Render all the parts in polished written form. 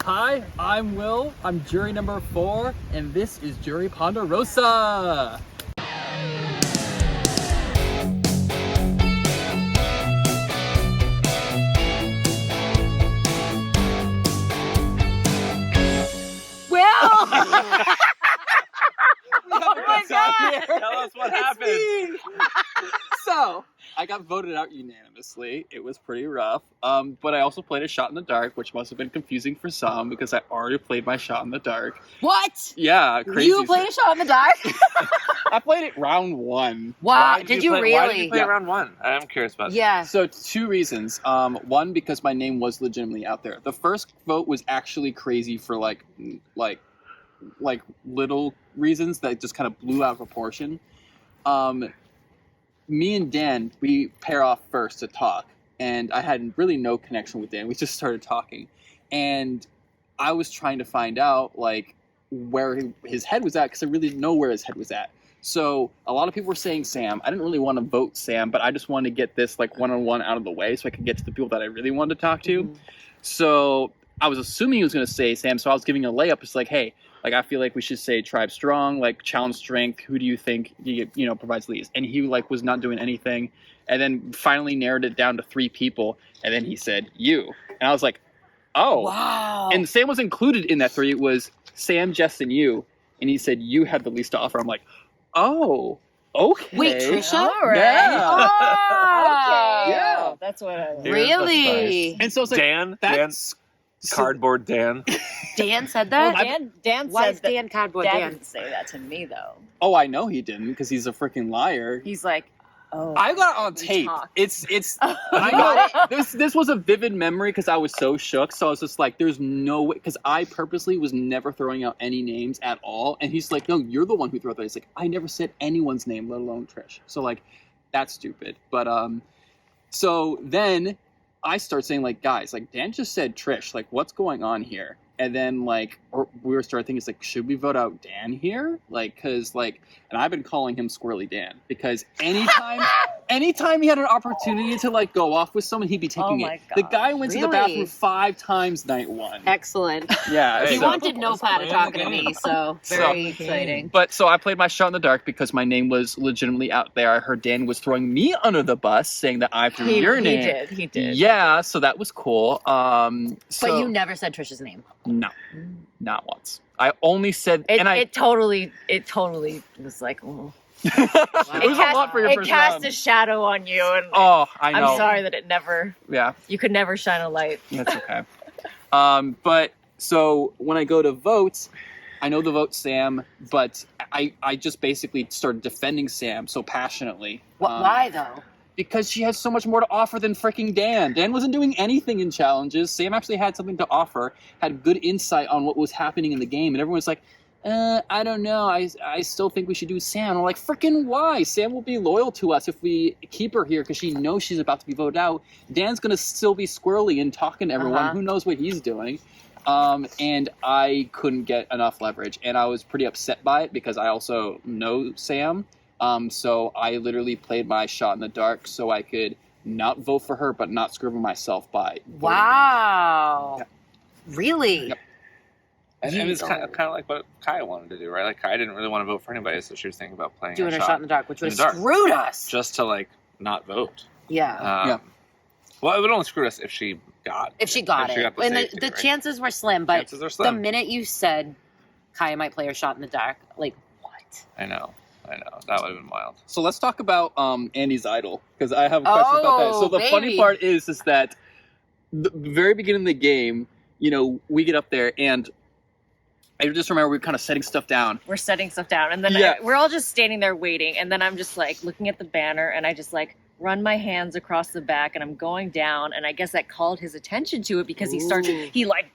Hi, I'm Will. I'm jury number 4, and this is Jury Ponderosa. Will! Oh my God! Tell us what happened. So, I got voted out unanimously. It was pretty rough. But I also played a shot in the dark, which must have been confusing for some because I already played my shot in the dark. What? Yeah, crazy. You played a shot in the dark? I played it round 1. Wow, did you really? Why did you play Yeah. round 1? I'm curious about that. Yeah. So 2 reasons. One, because my name was legitimately out there. The first vote was actually crazy for like little reasons that just kind of blew out of proportion. Me and Dan, we pair off first to talk, and I had really no connection with Dan. We just started talking, and I was trying to find out like where his head was at because I really didn't know where his head was at. So a lot of people were saying Sam. I didn't really want to vote Sam, but I just wanted to get this like one-on-one out of the way so I could get to the people that I really wanted to talk to. Mm-hmm. So I was assuming he was going to say Sam, so I was giving a layup. It's like, hey, like I feel like we should say Tribe Strong, like challenge strength. Who do you think provides leads? And he like was not doing anything, and then finally narrowed it down to 3 people, and then he said you, and I was like, oh, Wow. and Sam was included in that 3. It was Sam, Jess, and you, and he said you had the least to offer. I'm like, oh, okay. Wait, Trisha? All right. Yeah. Oh, Okay. Yeah. That's what I Yeah. Really? And so it's like Dan? that's Cardboard Dan. Dan said Well, that? Dan Why said is that. Dan cardboard Dad Dan? didn't say that to me though. Oh, I know he didn't because he's a freaking liar. He's like, oh. I got it on we tape. talked. It's I got it. This was a vivid memory because I was so shook. So I was just like, there's no way, because I purposely was never throwing out any names at all. And he's like, no, you're the one who threw out that. He's like, I never said anyone's name, let alone Trish. So like, that's stupid. But so then I start saying like, guys, like Dan just said Trish, like what's going on here? And then like we were starting thinking, it's like, should we vote out Dan here? Like, cause like, and I've been calling him Squirrely Dan because anytime he had an opportunity to like go off with someone, he'd be taking Oh my it. The God. guy went to the Really? bathroom 5 times night 1. Excellent. Yeah. Hey, He so- wanted no part of talking to me, so very exciting. But so I played my shot in the dark because my name was legitimately out there. I heard Dan was throwing me under the bus, saying that I threw your name. He did. Yeah, so that was cool. But So, you never said Trisha's name. no, not once. I only said, It, and I it totally was like, oh. it was a lot for your It first cast round. a shadow on you, and Oh, I know. I'm sorry that it never. Yeah, You could never shine a light. that's okay. But so when I go to vote, I know the vote Sam, but I just basically started defending Sam so passionately. Why though? Because she has so much more to offer than freaking Dan. Dan wasn't doing anything in challenges. Sam actually had something to offer, had good insight on what was happening in the game, and everyone's like, I don't know. I still think we should do Sam. I'm like, freaking why? Sam will be loyal to us if we keep her here because she knows she's about to be voted out. Dan's going to still be squirrely and talking to everyone. Uh-huh. Who knows what he's doing? And I couldn't get enough leverage. And I was pretty upset by it because I also know Sam. So I literally played my shot in the dark so I could not vote for her, but not screw myself by voting. Wow. Yeah. Really? Yep. And it's kind of like what Kaya wanted to do, right? Like Kaya didn't really want to vote for anybody, so she was thinking about playing Doing a a shot in the dark, which in would the have dark. screwed us. just to like not vote. Yeah. Yeah. Well, it would only screw us if she got If she got if it. She got the And safety, the right? chances were slim, but Chances are the slim. minute you said Kaya might play her shot in the dark, like, what? I know. That would have been wild. So let's talk about Andy's idol because I have a question about that. So the funny baby. part is that the very beginning of the game, we get up there and I just remember we were kind of setting stuff down. We're setting stuff down, and then Yeah. we're all just standing there waiting, and then I'm just like looking at the banner, and I just like run my hands across the back, and I'm going down, and I guess that called his attention to it because Ooh. he like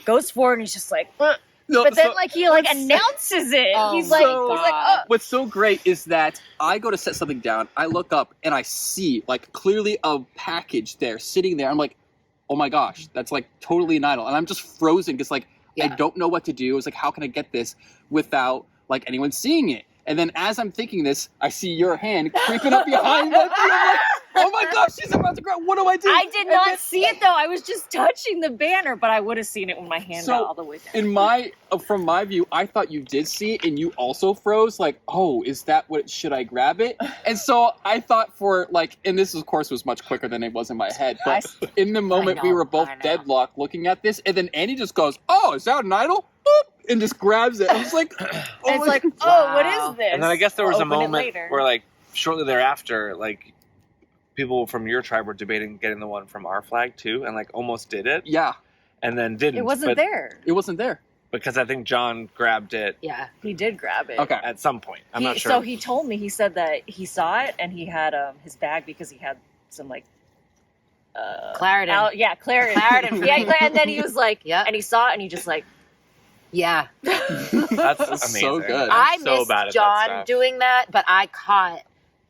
goes forward, and he's just like, No, but then so- like he like announces it. Oh he's my like, God. What's so great is that I go to set something down, I look up and I see like clearly a package there sitting there. I'm like, oh my gosh, that's like totally an idol. And I'm just frozen because like I Yeah. don't know what to do. It's like, how can I get this without like anyone seeing it? And then as I'm thinking this, I see your hand creeping up behind the thing. I'm like, oh my gosh, she's about to grab. What do I do? I did not see it though. I was just touching the banner, but I would have seen it when my hand got all the way down. From my view, I thought you did see it and you also froze. Like, oh, is that what? Should I grab it? And so I thought for like, and this of course was much quicker than it was in my head. But in the moment, we were both deadlocked looking at this, and then Andy just goes, "Oh, is that an idol?" Boop, and just grabs it. I was like, it's like, oh, what is this? And then I guess there was a moment where like shortly thereafter, like people from your tribe were debating getting the one from our flag too, and like almost did it. Yeah. And then didn't. It wasn't there. It wasn't there. Because I think John grabbed it. Yeah, he did grab it. Okay. At some point. I'm not sure. So he told me, he said that he saw it and he had his bag because he had some like Clarendon. Clarendon. Yeah, and then he was like, and he saw it and he just like, yeah. That's amazing. So good. I so missed bad at John that doing that, but I caught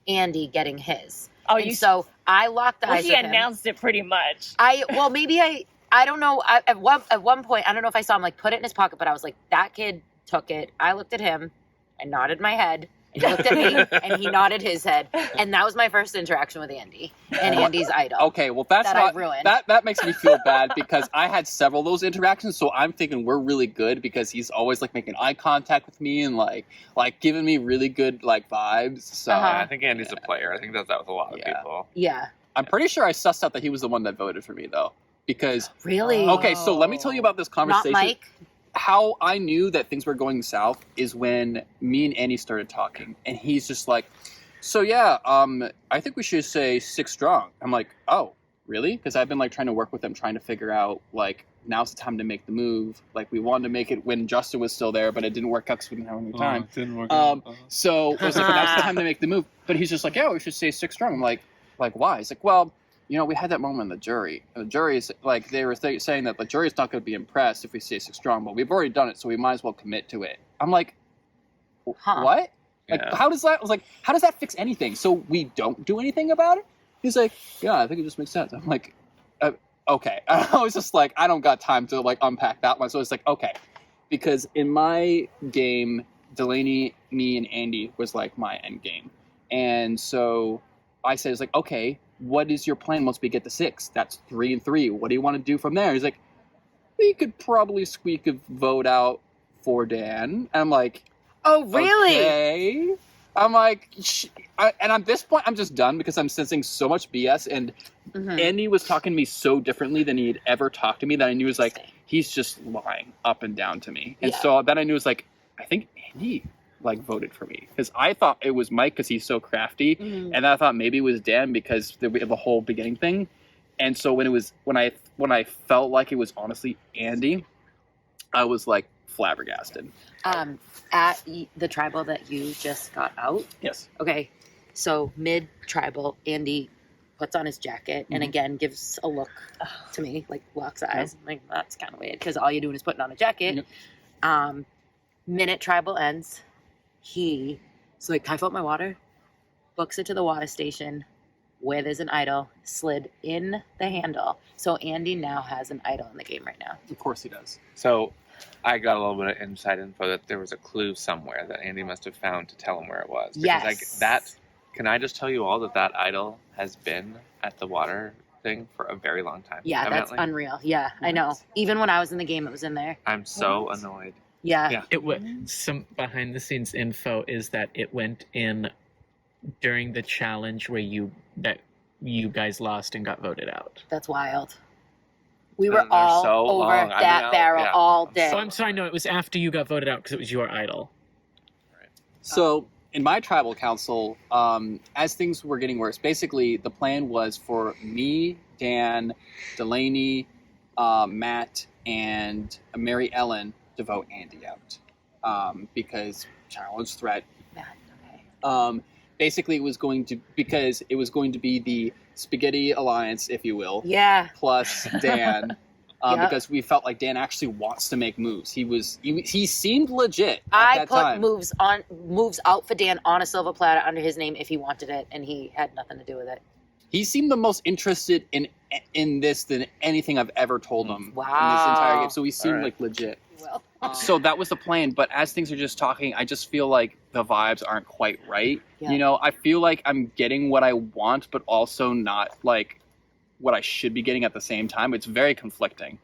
Andy getting his. Oh, and so I locked eyes he with him. announced it pretty much. I don't know. At one point, I don't know if I saw him like put it in his pocket, but I was like, that kid took it. I looked at him, I nodded my head, and he looked at me, and he nodded his head, and that was my first interaction with Andy and Andy's idol. Okay, well that's that not I ruined. That makes me feel bad because I had several of those interactions, so I'm thinking we're really good because he's always like making eye contact with me and like giving me really good like vibes. So I think Andy's a player. I think that's that with a lot of people. Yeah. I'm pretty sure I sussed out that he was the one that voted for me though. Because really? Okay, so let me tell you about this conversation. Not Mike. How I knew that things were going south is when me and Andy started talking, and he's just like, "So yeah, I think we should say 6 strong." I'm like, "Oh, really?" Because I've been like trying to work with them, trying to figure out like now's the time to make the move. Like we wanted to make it when Justin was still there, but it didn't work out because we didn't have any time. It didn't work out. So I was like, "Now's the time to make the move." But he's just like, "Yeah, we should say 6 strong." I'm like why? He's like, "Well, you know, we had that moment in the jury. The jury is like they were saying that the jury's not going to be impressed if we say 6 strong, but we've already done it, so we might as well commit to it." I'm like, what? Like, how does that? I was like, how does that fix anything? So we don't do anything about it? He's like, yeah, I think it just makes sense. I'm like, okay. I was just like, I don't got time to like unpack that one. So it's like, okay, because in my game, Delaney, me, and Andy was like my end game, and so I said, it's like, okay, what is your plan once we get to 6? That's 3 and 3. What do you want to do from there? He's like, we could probably squeak a vote out for Dan. And I'm like, oh, really? Okay. I'm like, and at this point, I'm just done because I'm sensing so much BS. And Andy was talking to me so differently than he had ever talked to me that I knew it was like, he's just lying up and down to me. And so then I knew it was like, I think Andy like voted for me because I thought it was Mike because he's so crafty, and I thought maybe it was Dan because the whole beginning thing. And so when I felt like it was honestly Andy, I was like flabbergasted. At the tribal that you just got out. Yes. Okay, so mid tribal, Andy puts on his jacket and again gives a look to me, like locks eyes. I'm like, that's kind of weird because all you're doing is putting on a jacket. Minute tribal ends. He's like, can I fill up my water? Books it to the water station where there's an idol slid in the handle. So Andy now has an idol in the game right now. Of course he does. So I got a little bit of inside info that there was a clue somewhere that Andy must have found to tell him where it was. Because can I just tell you all that idol has been at the water thing for a very long time? Yeah, evidently. That's unreal. Yeah, I know. Even when I was in the game, it was in there. I'm so annoyed. Yeah. It went. Some behind the scenes info is that it went in during the challenge where you guys lost and got voted out. That's wild. We were all so over long. that barrel all day. So I'm sorry, no, it was after you got voted out because it was your idol. Right. So in my tribal council, as things were getting worse, basically the plan was for me, Dan, Delaney, Matt, and Mary Ellen to vote Andy out because challenge threat. Basically, it was going to be the Spaghetti Alliance, if you will. Yeah. Plus Dan, because we felt like Dan actually wants to make moves. He seemed legit. I put moves out for Dan on a silver platter under his name if he wanted it, and he had nothing to do with it. He seemed the most interested in this than anything I've ever told him Wow. in this entire game. So he seemed like legit. Well. So that was the plan. But as things are just talking, I just feel like the vibes aren't quite right. Yeah. You know, I feel like I'm getting what I want, but also not like what I should be getting at the same time. It's very conflicting.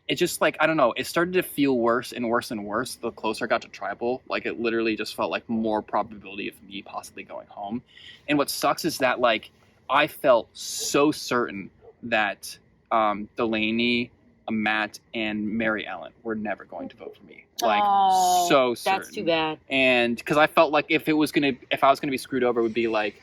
It just like, I don't know, it started to feel worse and worse and worse the closer I got to tribal. Like it literally just felt like more probability of me possibly going home. And what sucks is that like I felt so certain that Delaney, Matt, and Mary Ellen were never going to vote for me. Like so certain. That's too bad. And because I felt like if I was gonna be screwed over, it would be like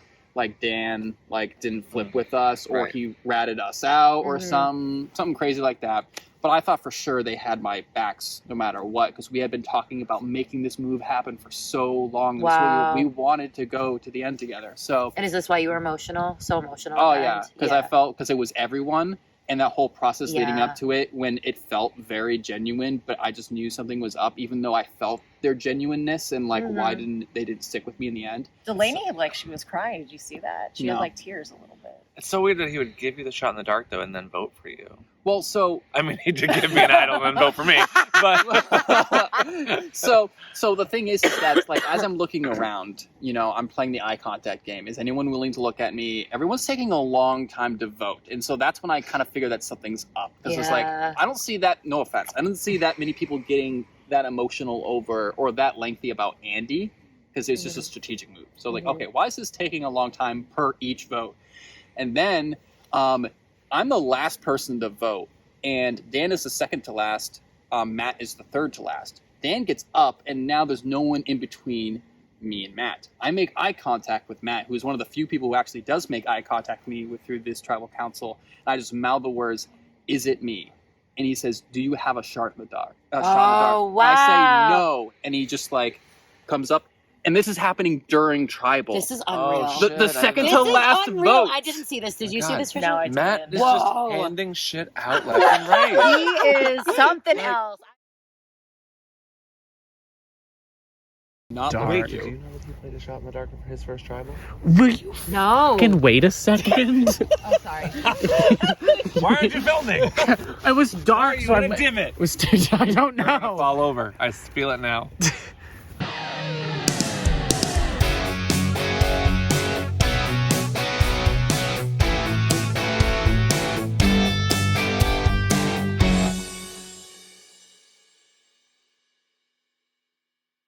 Dan like didn't flip with us, or he ratted us out, or something crazy like that. But I thought for sure they had my backs no matter what, because we had been talking about making this move happen for so long. Wow. We wanted to go to the end together. So. And is this why you were emotional? So emotional? Oh yeah, because I felt because it was everyone. And that whole process leading up to it, when it felt very genuine, but I just knew something was up, even though I felt their genuineness and like why they didn't stick with me in the end. Delaney, like she was crying. Did you see that? She had like tears a little bit. It's so weird that he would give you the shot in the dark though, and then vote for you. Well, so I mean, he did give me an idol and then vote for me, but so the thing is that like as I'm looking around, you know, I'm playing the eye contact game. Is anyone willing to look at me? Everyone's taking a long time to vote, and so that's when I kind of figure that something's up, because it's like I don't see that. No offense, I don't see that many people getting that emotional over or that lengthy about Andy, because it's just a strategic move. So like, okay, why is this taking a long time per each vote? And then I'm the last person to vote, and Dan is the second to last. Matt is the third to last. Dan gets up, and now there's no one in between me and Matt. I make eye contact with Matt, who is one of the few people who actually does make eye contact with me through this tribal council. And I just mouth the words, "Is it me?" And he says, "Do you have a shot in the dark?" Wow. I say no, and he just like comes up. And this is happening during tribal. This is unreal. The second to last vote. I didn't see this. Did you see this? No, I Matt didn't. is just handing shit out left and right. He is something else. Not Dark. Wait, did you know that he played a shot in the dark for his first tribal? Will you No. fucking wait a second? Oh, sorry. Why aren't you filming? It was dark, You so want to dim it? I don't You're gonna know. fall over. I feel it now.